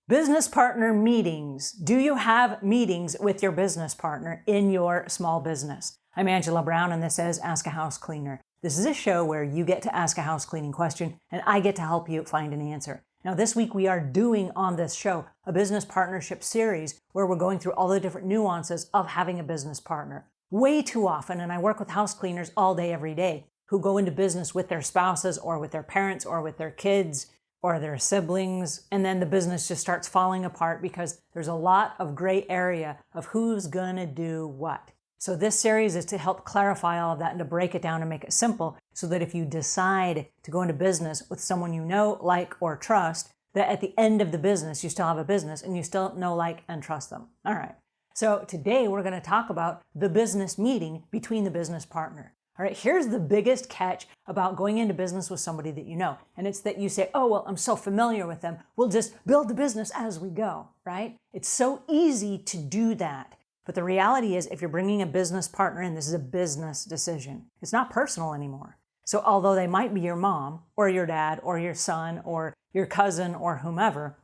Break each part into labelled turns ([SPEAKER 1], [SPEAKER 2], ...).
[SPEAKER 1] Business partner meetings. Do you have meetings with your business partner in your small business? I'm Angela Brown, and this is Ask a House Cleaner. This is a show where you get to ask a house cleaning question, and I get to help you find an answer. Now, this week we are doing on this show a business partnership series where we're going through all the different nuances of having a business partner. Way too often, and I work with house cleaners all day, every day, who go into business with their spouses or with their parents or with their kids or their siblings, and then the business just starts falling apart because there's a lot of gray area of who's gonna do what. So this series is to help clarify all of that and to break it down and make it simple so that if you decide to go into business with someone you know, like, or trust, that at the end of the business, you still have a business and you still know, like, and trust them. All right. So today we're gonna talk about the business meeting between the business partner. All right, here's the biggest catch about going into business with somebody that you know. And it's that you say, oh, well, I'm so familiar with them. We'll just build the business as we go, right? It's so easy to do that. But the reality is, if you're bringing a business partner in, this is a business decision. It's not personal anymore. So although they might be your mom or your dad or your son or your cousin or whomever,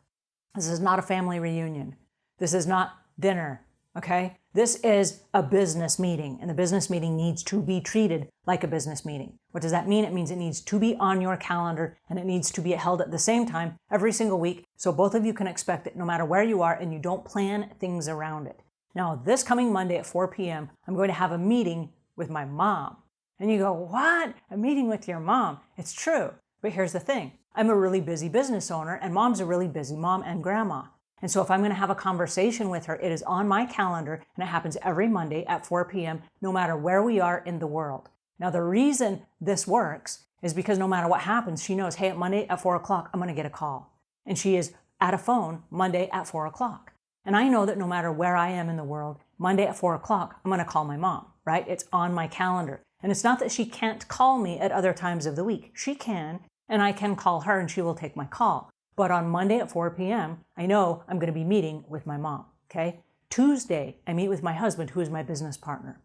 [SPEAKER 1] this is not a family reunion. This is not dinner, okay? This is a business meeting, and the business meeting needs to be treated like a business meeting. What does that mean? It means it needs to be on your calendar, and it needs to be held at the same time every single week, so both of you can expect it no matter where you are, and you don't plan things around it. Now, this coming Monday at 4 p.m., I'm going to have a meeting with my mom. And you go, what? A meeting with your mom? It's true, but here's the thing. I'm a really busy business owner, and mom's a really busy mom and grandma. And so if I'm going to have a conversation with her, it is on my calendar, and it happens every Monday at 4 p.m., no matter where we are in the world. Now, the reason this works is because no matter what happens, she knows, hey, at Monday at 4 o'clock, I'm going to get a call. And she is at a phone Monday at 4 o'clock. And I know that no matter where I am in the world, Monday at 4 o'clock, I'm going to call my mom, right? It's on my calendar. And it's not that she can't call me at other times of the week. She can, and I can call her, and she will take my call. But on Monday at 4 p.m., I know I'm going to be meeting with my mom, okay? Tuesday, I meet with my husband, who is my business partner.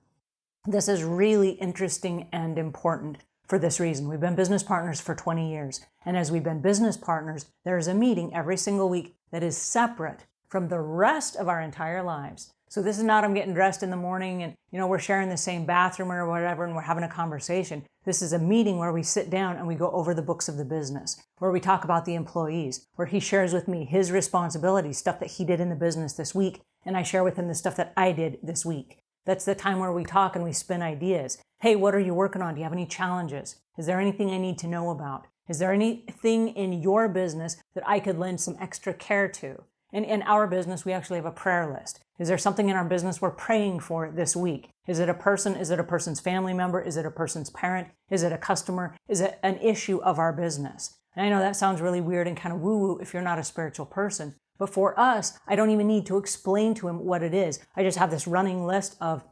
[SPEAKER 1] This is really interesting and important for this reason. We've been business partners for 20 years. And as we've been business partners, there's a meeting every single week that is separate from the rest of our entire lives. So this is not I'm getting dressed in the morning and, we're sharing the same bathroom or whatever and we're having a conversation. This is a meeting where we sit down and we go over the books of the business, where we talk about the employees, where he shares with me his responsibilities, stuff that he did in the business this week, and I share with him the stuff that I did this week. That's the time where we talk and we spin ideas. Hey, what are you working on? Do you have any challenges? Is there anything I need to know about? Is there anything in your business that I could lend some extra care to? And in our business, we actually have a prayer list. Is there something in our business we're praying for this week? Is it a person? Is it a person's family member? Is it a person's parent? Is it a customer? Is it an issue of our business? And I know that sounds really weird and kind of woo-woo if you're not a spiritual person. But for us, I don't even need to explain to him what it is. I just have this running list of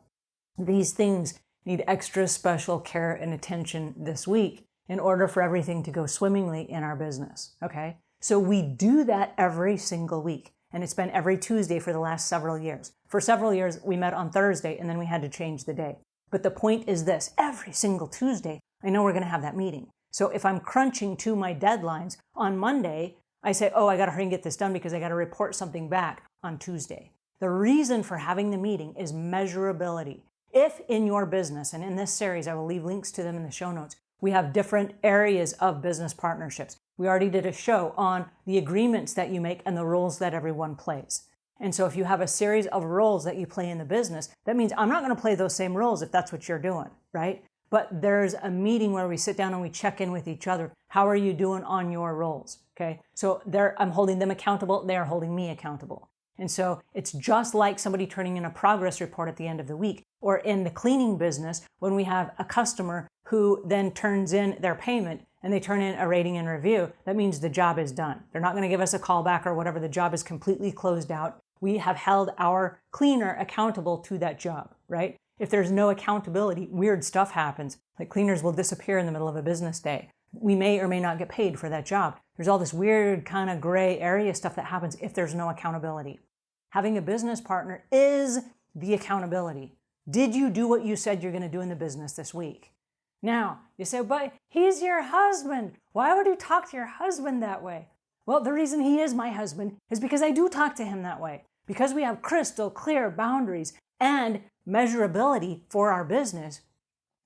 [SPEAKER 1] these things need extra special care and attention this week in order for everything to go swimmingly in our business, okay? So we do that every single week. And it's been every Tuesday for the last several years. For several years, we met on Thursday, and then we had to change the day. But the point is this, every single Tuesday, I know we're going to have that meeting. So if I'm crunching to my deadlines on Monday, I say, oh, I got to hurry and get this done because I got to report something back on Tuesday. The reason for having the meeting is measurability. If in your business, and in this series, I will leave links to them in the show notes, we have different areas of business partnerships. We already did a show on the agreements that you make and the roles that everyone plays. And so if you have a series of roles that you play in the business, that means I'm not going to play those same roles if that's what you're doing, right? But there's a meeting where we sit down and we check in with each other. How are you doing on your roles? Okay. So I'm holding them accountable. They're holding me accountable. And so it's just like somebody turning in a progress report at the end of the week, or in the cleaning business, when we have a customer who then turns in their payment and they turn in a rating and review, that means the job is done. They're not going to give us a call back or whatever. The job is completely closed out. We have held our cleaner accountable to that job, right? If there's no accountability, weird stuff happens. Like cleaners will disappear in the middle of a business day. We may or may not get paid for that job. There's all this weird kind of gray area stuff that happens if there's no accountability. Having a business partner is the accountability. Did you do what you said you're going to do in the business this week? Now, you say, but he's your husband. Why would you talk to your husband that way? Well, the reason he is my husband is because I do talk to him that way. Because we have crystal clear boundaries and measurability for our business.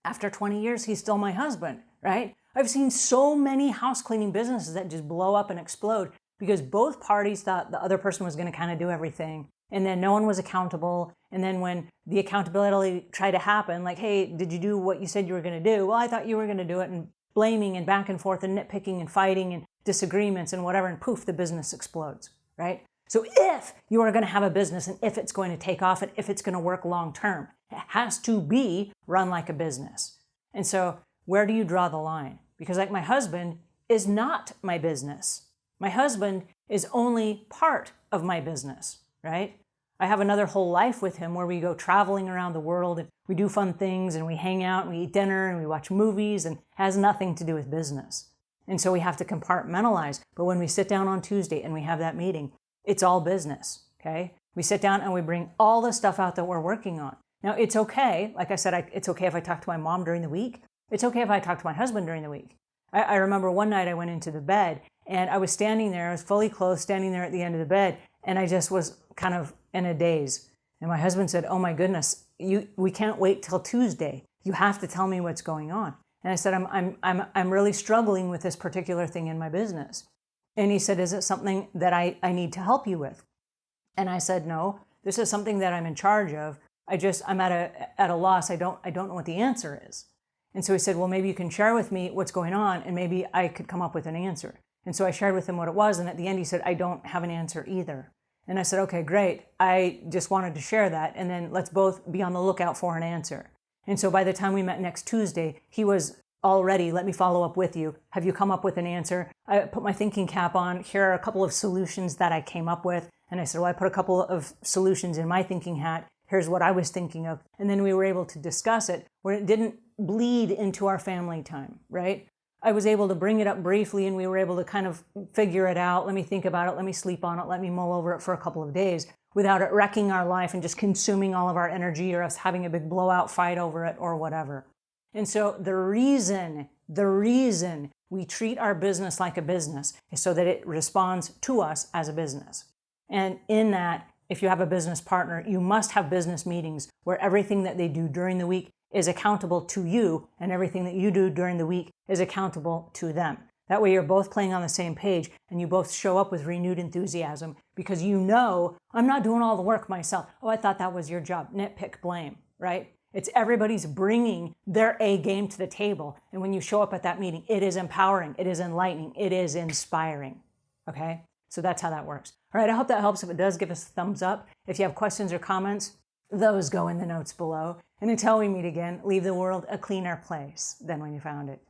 [SPEAKER 1] After 20 years, he's still my husband, right? I've seen so many house cleaning businesses that just blow up and explode because both parties thought the other person was going to kind of do everything. And then no one was accountable. And then when the accountability tried to happen, like, hey, did you do what you said you were going to do? Well, I thought you were going to do it. And blaming and back and forth and nitpicking and fighting and disagreements and whatever. And poof, the business explodes, right? So if you are going to have a business and if it's going to take off and if it's going to work long term, it has to be run like a business. And so where do you draw the line? Because like my husband is not my business. My husband is only part of my business, right? I have another whole life with him where we go traveling around the world and we do fun things and we hang out and we eat dinner and we watch movies and it has nothing to do with business. And so we have to compartmentalize. But when we sit down on Tuesday and we have that meeting, it's all business, okay? We sit down and we bring all the stuff out that we're working on. Now, it's okay, like I said, it's okay if I talk to my mom during the week. It's okay if I talk to my husband during the week. I remember one night I went into the bed and I was standing there, I was fully clothed, standing there at the end of the bed, and I just was kind of in a daze. And my husband said, oh my goodness, we can't wait till Tuesday. You have to tell me what's going on. And I said, I'm really struggling with this particular thing in my business. And he said, is it something that I need to help you with? And I said, no, this is something that I'm in charge of. I'm at a loss. I don't know what the answer is. And so he said, well, maybe you can share with me what's going on and maybe I could come up with an answer. And so I shared with him what it was. And at the end, he said, I don't have an answer either. And I said, okay, great. I just wanted to share that. And then let's both be on the lookout for an answer. And so by the time we met next Tuesday, he was already, let me follow up with you. Have you come up with an answer? I put my thinking cap on. Here are a couple of solutions that I came up with. And I said, well, I put a couple of solutions in my thinking hat. Here's what I was thinking of. And then we were able to discuss it where it didn't bleed into our family time, right? I was able to bring it up briefly and we were able to kind of figure it out. Let me think about it. Let me sleep on it. Let me mull over it for a couple of days without it wrecking our life and just consuming all of our energy or us having a big blowout fight over it or whatever. And so the reason we treat our business like a business is so that it responds to us as a business. And in that, if you have a business partner, you must have business meetings where everything that they do during the week is accountable to you and everything that you do during the week is accountable to them. That way you're both playing on the same page and you both show up with renewed enthusiasm because you know, I'm not doing all the work myself. Oh, I thought that was your job. Nitpick, blame, right? It's everybody's bringing their A game to the table. And when you show up at that meeting, it is empowering, it is enlightening, it is inspiring, okay? So that's how that works. All right, I hope that helps. If it does, give us a thumbs up. If you have questions or comments, those go in the notes below. And until we meet again, leave the world a cleaner place than when you found it.